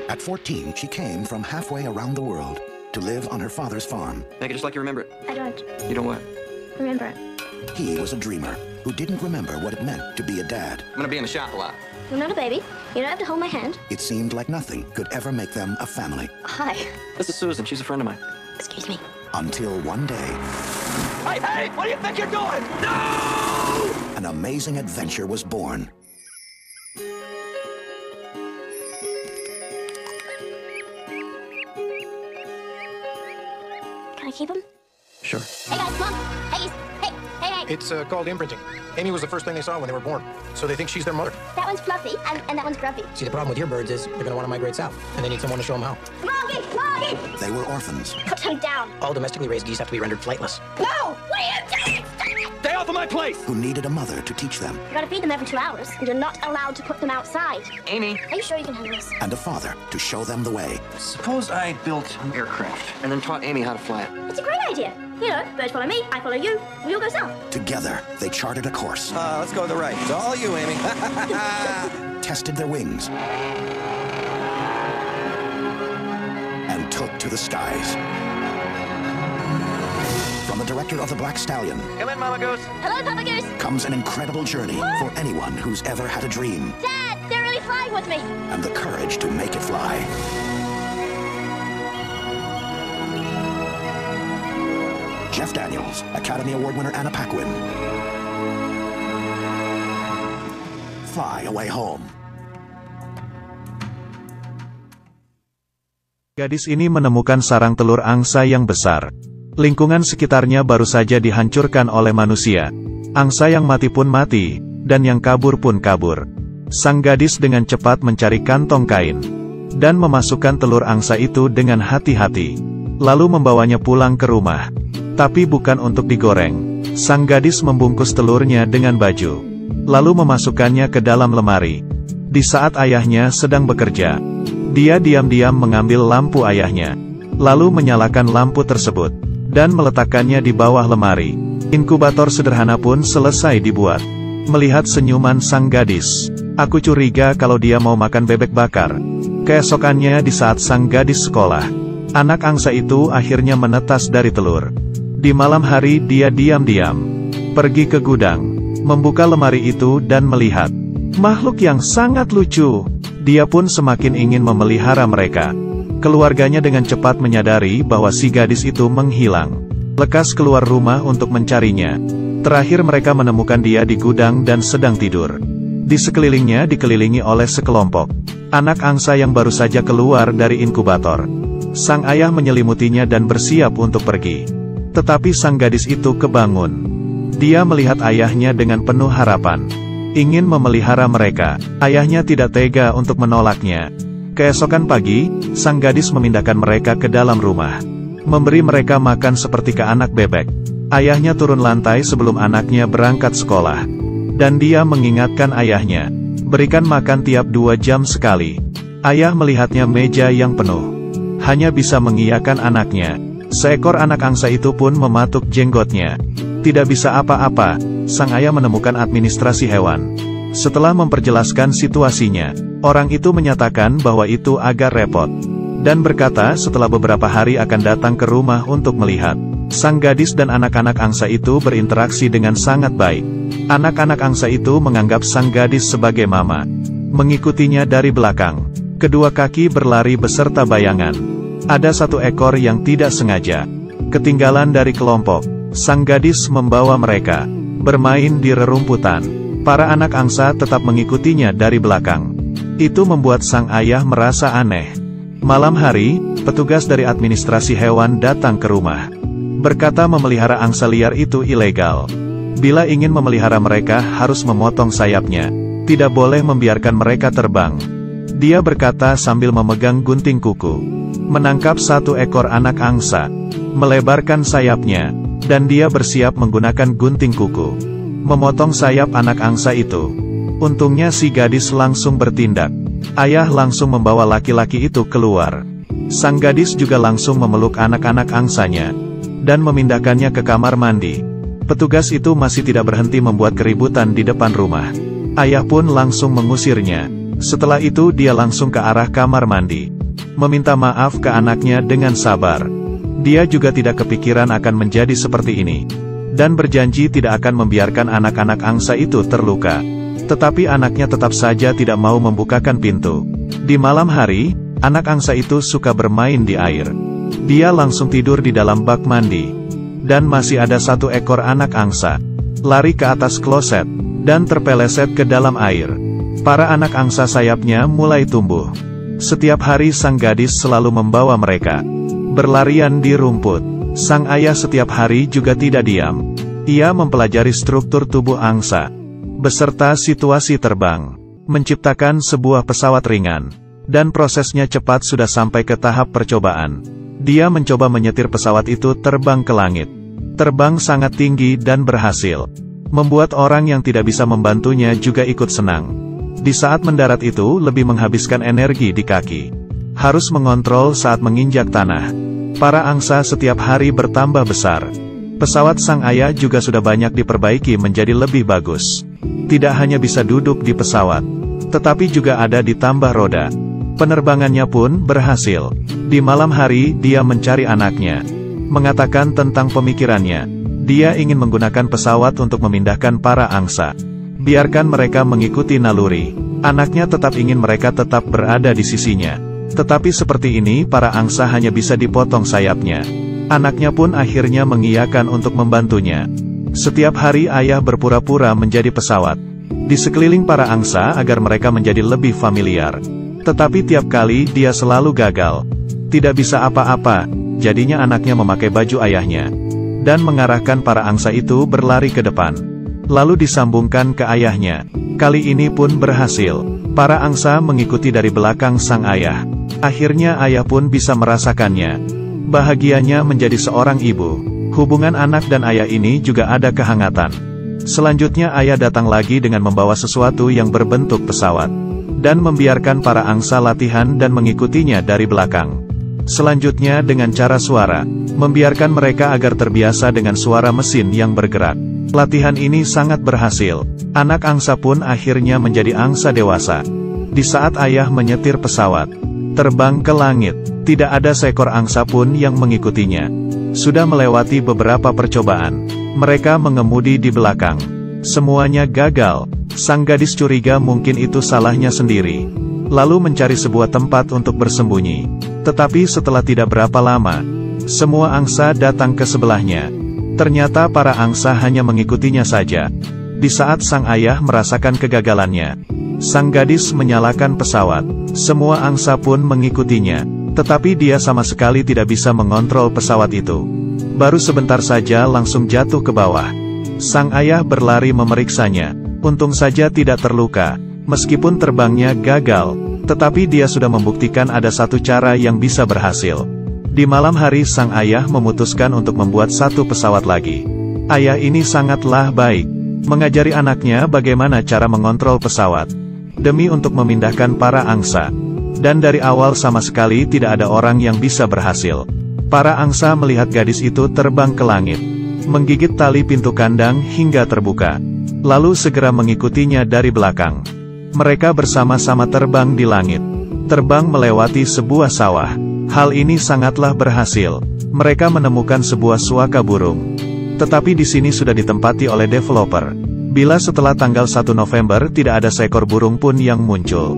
At 14, she came from halfway around the world to live on her father's farm. Make it just like you remember it. I don't You don't what? remember it. He was a dreamer who didn't remember what it meant to be a dad. I'm gonna be in the shop a lot. You're not a baby. You don't have to hold my hand. It seemed like nothing could ever make them a family. Hi. This is Susan. She's a friend of mine. Excuse me. Until one day, Hey! What do you think you're doing? No! an amazing adventure was born. Can I keep him? Sure. Hey guys, come on. Hey. It's called imprinting. Amy was the first thing they saw when they were born, so they think she's their mother. That one's fluffy and that one's grumpy. See, the problem with your birds is they're going to want to migrate south, and they need someone to show them how. Moggy! They were orphans. Put him down. All domestically raised geese have to be rendered flightless. No! What are you doing? Stop it! Stay off of my place! Who needed a mother to teach them, You gotta feed them every 2 hours, and you're not allowed to put them outside. Amy, Are you sure you can handle this? and a father to show them the way. suppose I built an aircraft and then taught Amy how to fly it. It's a great idea. You know, birds follow me, I follow you, we all go south. Together, they charted a course, Let's go to the right. It's all you, Amy. tested their wings, and took to the skies. From the director of The Black Stallion Come in, Mama Goose. Hello, Papa Goose. comes an incredible journey for anyone who's ever had a dream Dad, they're really flying with me. and the courage to make it fly. Jeff Daniels, Academy Award winner Anna Paquin. Fly Away Home. Gadis ini menemukan sarang telur angsa yang besar. Lingkungan sekitarnya baru saja dihancurkan oleh manusia. Angsa yang mati pun mati, dan yang kabur pun kabur. Sang gadis dengan cepat mencari kantong kain, dan memasukkan telur angsa itu dengan hati-hati. Lalu membawanya pulang ke rumah. Tapi bukan untuk digoreng. Sang gadis membungkus telurnya dengan baju, lalu memasukkannya ke dalam lemari. Di saat ayahnya sedang bekerja, dia diam-diam mengambil lampu ayahnya, lalu menyalakan lampu tersebut, dan meletakkannya di bawah lemari. Inkubator sederhana pun selesai dibuat. Melihat senyuman sang gadis, aku curiga kalau dia mau makan bebek bakar. Keesokannya di saat sang gadis sekolah, anak angsa itu akhirnya menetas dari telur. Di malam hari dia diam-diam pergi ke gudang, membuka lemari itu dan melihat makhluk yang sangat lucu. Dia pun semakin ingin memelihara mereka. Keluarganya dengan cepat menyadari bahwa si gadis itu menghilang. Lekas keluar rumah untuk mencarinya. Terakhir mereka menemukan dia di gudang dan sedang tidur. Di sekelilingnya dikelilingi oleh sekelompok anak angsa yang baru saja keluar dari inkubator. Sang ayah menyelimutinya dan bersiap untuk pergi. Tetapi sang gadis itu kebangun. Dia melihat ayahnya dengan penuh harapan, ingin memelihara mereka. Ayahnya tidak tega untuk menolaknya. Keesokan pagi, sang gadis memindahkan mereka ke dalam rumah, memberi mereka makan seperti ke anak bebek. Ayahnya turun lantai sebelum anaknya berangkat sekolah, dan dia mengingatkan ayahnya, berikan makan tiap 2 jam sekali. Ayah melihatnya meja yang penuh, hanya bisa mengiyakan anaknya. Seekor anak angsa itu pun mematuk jenggotnya. Tidak bisa apa-apa, sang ayah menemukan administrasi hewan. Setelah memperjelaskan situasinya, orang itu menyatakan bahwa itu agak repot, dan berkata setelah beberapa hari akan datang ke rumah untuk melihat. Sang gadis dan anak-anak angsa itu berinteraksi dengan sangat baik. Anak-anak angsa itu menganggap sang gadis sebagai mama, mengikutinya dari belakang. Kedua kaki berlari beserta bayangan. Ada 1 ekor yang tidak sengaja ketinggalan dari kelompok. Sang gadis membawa mereka bermain di rerumputan. Para anak angsa tetap mengikutinya dari belakang. Itu membuat sang ayah merasa aneh. Malam hari, petugas dari administrasi hewan datang ke rumah. Berkata memelihara angsa liar itu ilegal. Bila ingin memelihara mereka harus memotong sayapnya. Tidak boleh membiarkan mereka terbang. Dia berkata sambil memegang gunting kuku. Menangkap 1 ekor anak angsa, melebarkan sayapnya, dan dia bersiap menggunakan gunting kuku, memotong sayap anak angsa itu. Untungnya si gadis langsung bertindak. Ayah langsung membawa laki-laki itu keluar. Sang gadis juga langsung memeluk anak-anak angsanya, dan memindahkannya ke kamar mandi. Petugas itu masih tidak berhenti membuat keributan di depan rumah. Ayah pun langsung mengusirnya. Setelah itu dia langsung ke arah kamar mandi. Meminta maaf ke anaknya dengan sabar. Dia juga tidak kepikiran akan menjadi seperti ini. Dan berjanji tidak akan membiarkan anak-anak angsa itu terluka. Tetapi anaknya tetap saja tidak mau membukakan pintu. Di malam hari, anak angsa itu suka bermain di air. Dia langsung tidur di dalam bak mandi. Dan masih ada satu ekor anak angsa lari ke atas kloset dan terpeleset ke dalam air. Para anak angsa sayapnya mulai tumbuh. Setiap hari sang gadis selalu membawa mereka berlarian di rumput. Sang ayah setiap hari juga tidak diam. Ia mempelajari struktur tubuh angsa, beserta situasi terbang, menciptakan sebuah pesawat ringan. Dan prosesnya cepat sudah sampai ke tahap percobaan. Dia mencoba menyetir pesawat itu terbang ke langit. Terbang sangat tinggi dan berhasil. Membuat orang yang tidak bisa membantunya juga ikut senang. Di saat mendarat itu lebih menghabiskan energi di kaki. Harus mengontrol saat menginjak tanah. Para angsa setiap hari bertambah besar. Pesawat sang ayah juga sudah banyak diperbaiki menjadi lebih bagus. Tidak hanya bisa duduk di pesawat, tetapi juga ada ditambah roda. Penerbangannya pun berhasil. Di malam hari dia mencari anaknya. Mengatakan tentang pemikirannya. Dia ingin menggunakan pesawat untuk memindahkan para angsa. Biarkan mereka mengikuti naluri. Anaknya tetap ingin mereka tetap berada di sisinya. Tetapi seperti ini para angsa hanya bisa dipotong sayapnya. Anaknya pun akhirnya mengiyakan untuk membantunya. Setiap hari ayah berpura-pura menjadi pesawat di sekeliling para angsa agar mereka menjadi lebih familiar. Tetapi tiap kali dia selalu gagal. Tidak bisa apa-apa, jadinya anaknya memakai baju ayahnya dan mengarahkan para angsa itu berlari ke depan. Lalu disambungkan ke ayahnya. Kali ini pun berhasil. Para angsa mengikuti dari belakang sang ayah. Akhirnya ayah pun bisa merasakannya. Bahagianya menjadi seorang ibu. Hubungan anak dan ayah ini juga ada kehangatan. Selanjutnya ayah datang lagi dengan membawa sesuatu yang berbentuk pesawat. Dan membiarkan para angsa latihan dan mengikutinya dari belakang. Selanjutnya dengan cara suara. Membiarkan mereka agar terbiasa dengan suara mesin yang bergerak. Latihan ini sangat berhasil. Anak angsa pun akhirnya menjadi angsa dewasa. Di saat ayah menyetir pesawat terbang ke langit, tidak ada seekor angsa pun yang mengikutinya. Sudah melewati beberapa percobaan. Mereka mengemudi di belakang. Semuanya gagal. Sang gadis curiga mungkin itu salahnya sendiri. Lalu mencari sebuah tempat untuk bersembunyi. Tetapi setelah tidak berapa lama, semua angsa datang ke sebelahnya. Ternyata para angsa hanya mengikutinya saja. Di saat sang ayah merasakan kegagalannya, sang gadis menyalakan pesawat. Semua angsa pun mengikutinya. Tetapi dia sama sekali tidak bisa mengontrol pesawat itu. Baru sebentar saja langsung jatuh ke bawah. Sang ayah berlari memeriksanya. Untung saja tidak terluka. Meskipun terbangnya gagal, tetapi dia sudah membuktikan ada satu cara yang bisa berhasil. Di malam hari sang ayah memutuskan untuk membuat satu pesawat lagi. Ayah ini sangatlah baik. Mengajari anaknya bagaimana cara mengontrol pesawat. Demi untuk memindahkan para angsa. Dan dari awal sama sekali tidak ada orang yang bisa berhasil. Para angsa melihat gadis itu terbang ke langit. Menggigit tali pintu kandang hingga terbuka. Lalu segera mengikutinya dari belakang. Mereka bersama-sama terbang di langit. Terbang melewati sebuah sawah. Hal ini sangatlah berhasil. Mereka menemukan sebuah suaka burung. Tetapi di sini sudah ditempati oleh developer. Bila setelah tanggal 1 November tidak ada seekor burung pun yang muncul,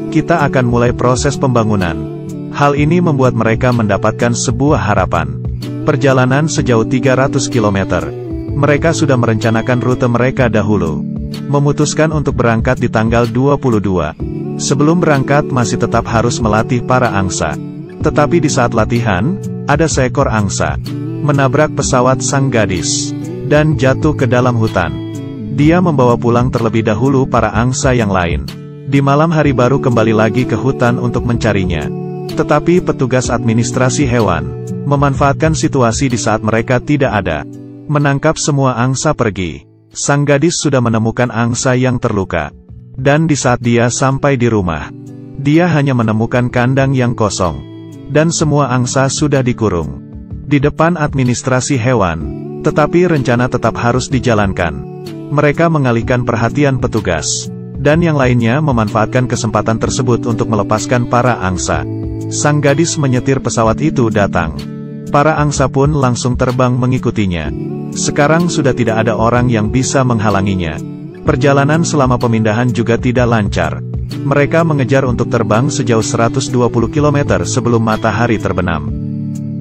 kita akan mulai proses pembangunan. Hal ini membuat mereka mendapatkan sebuah harapan. Perjalanan sejauh 300 km. Mereka sudah merencanakan rute mereka dahulu. Memutuskan untuk berangkat di tanggal 22. Sebelum berangkat masih tetap harus melatih para angsa. Tetapi di saat latihan, ada seekor angsa menabrak pesawat sang gadis dan jatuh ke dalam hutan. Dia membawa pulang terlebih dahulu para angsa yang lain. Di malam hari baru kembali lagi ke hutan untuk mencarinya. Tetapi petugas administrasi hewan memanfaatkan situasi di saat mereka tidak ada. Menangkap semua angsa pergi. Sang gadis sudah menemukan angsa yang terluka. Dan di saat dia sampai di rumah, dia hanya menemukan kandang yang kosong. Dan semua angsa sudah dikurung di depan administrasi hewan. Tetapi rencana tetap harus dijalankan. Mereka mengalihkan perhatian petugas dan yang lainnya memanfaatkan kesempatan tersebut untuk melepaskan para angsa. Sang gadis menyetir pesawat itu datang. Para angsa pun langsung terbang mengikutinya. Sekarang sudah tidak ada orang yang bisa menghalanginya. Perjalanan selama pemindahan juga tidak lancar. Mereka mengejar untuk terbang sejauh 120 km sebelum matahari terbenam.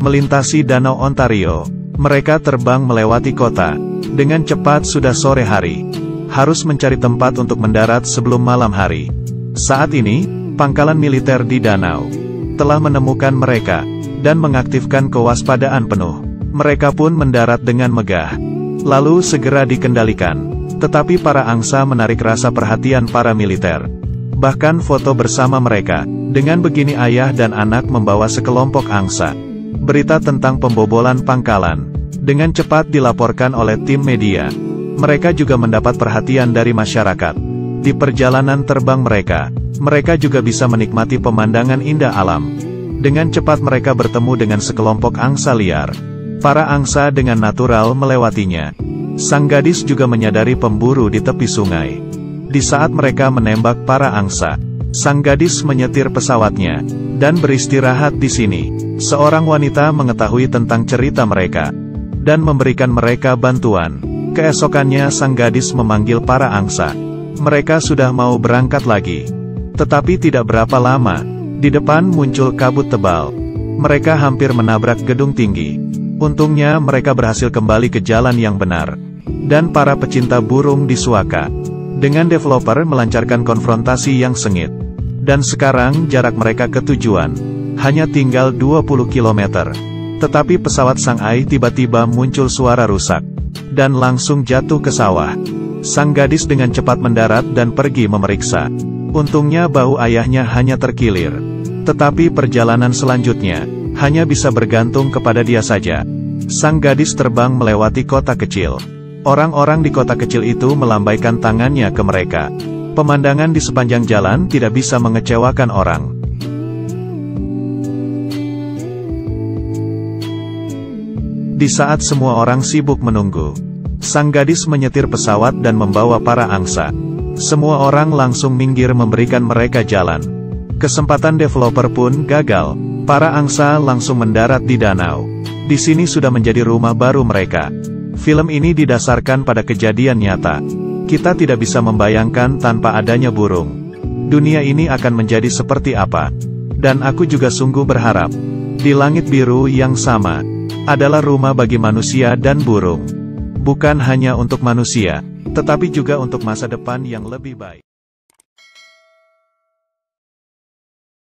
Melintasi Danau Ontario, mereka terbang melewati kota. Dengan cepat sudah sore hari. Harus mencari tempat untuk mendarat sebelum malam hari. Saat ini, pangkalan militer di danau telah menemukan mereka, dan mengaktifkan kewaspadaan penuh. Mereka pun mendarat dengan megah. Lalu segera dikendalikan. Tetapi para angsa menarik rasa perhatian para militer. Bahkan foto bersama mereka. Dengan begini ayah dan anak membawa sekelompok angsa. Berita tentang pembobolan pangkalan dengan cepat dilaporkan oleh tim media. Mereka juga mendapat perhatian dari masyarakat. Di perjalanan terbang mereka juga bisa menikmati pemandangan indah alam. Dengan cepat mereka bertemu dengan sekelompok angsa liar. Para angsa dengan natural melewatinya. Sang gadis juga menyadari pemburu di tepi sungai. Di saat mereka menembak para angsa, sang gadis menyetir pesawatnya dan beristirahat di sini. Seorang wanita mengetahui tentang cerita mereka dan memberikan mereka bantuan. Keesokannya sang gadis memanggil para angsa. Mereka sudah mau berangkat lagi. Tetapi tidak berapa lama, di depan muncul kabut tebal. Mereka hampir menabrak gedung tinggi. Untungnya mereka berhasil kembali ke jalan yang benar. Dan para pecinta burung disuaka. Dengan developer melancarkan konfrontasi yang sengit. Dan sekarang jarak mereka ke tujuan hanya tinggal 20 km. Tetapi pesawat sang Ai tiba-tiba muncul suara rusak. Dan langsung jatuh ke sawah. Sang gadis dengan cepat mendarat dan pergi memeriksa. Untungnya bahu ayahnya hanya terkilir. Tetapi perjalanan selanjutnya hanya bisa bergantung kepada dia saja. Sang gadis terbang melewati kota kecil. Orang-orang di kota kecil itu melambaikan tangannya ke mereka. Pemandangan di sepanjang jalan tidak bisa mengecewakan orang. Di saat semua orang sibuk menunggu, sang gadis menyetir pesawat dan membawa para angsa. Semua orang langsung minggir memberikan mereka jalan. Kesempatan developer pun gagal. Para angsa langsung mendarat di danau. Di sini sudah menjadi rumah baru mereka. Film ini didasarkan pada kejadian nyata. Kita tidak bisa membayangkan tanpa adanya burung. Dunia ini akan menjadi seperti apa. Dan aku juga sungguh berharap, di langit biru yang sama, adalah rumah bagi manusia dan burung. Bukan hanya untuk manusia, tetapi juga untuk masa depan yang lebih baik.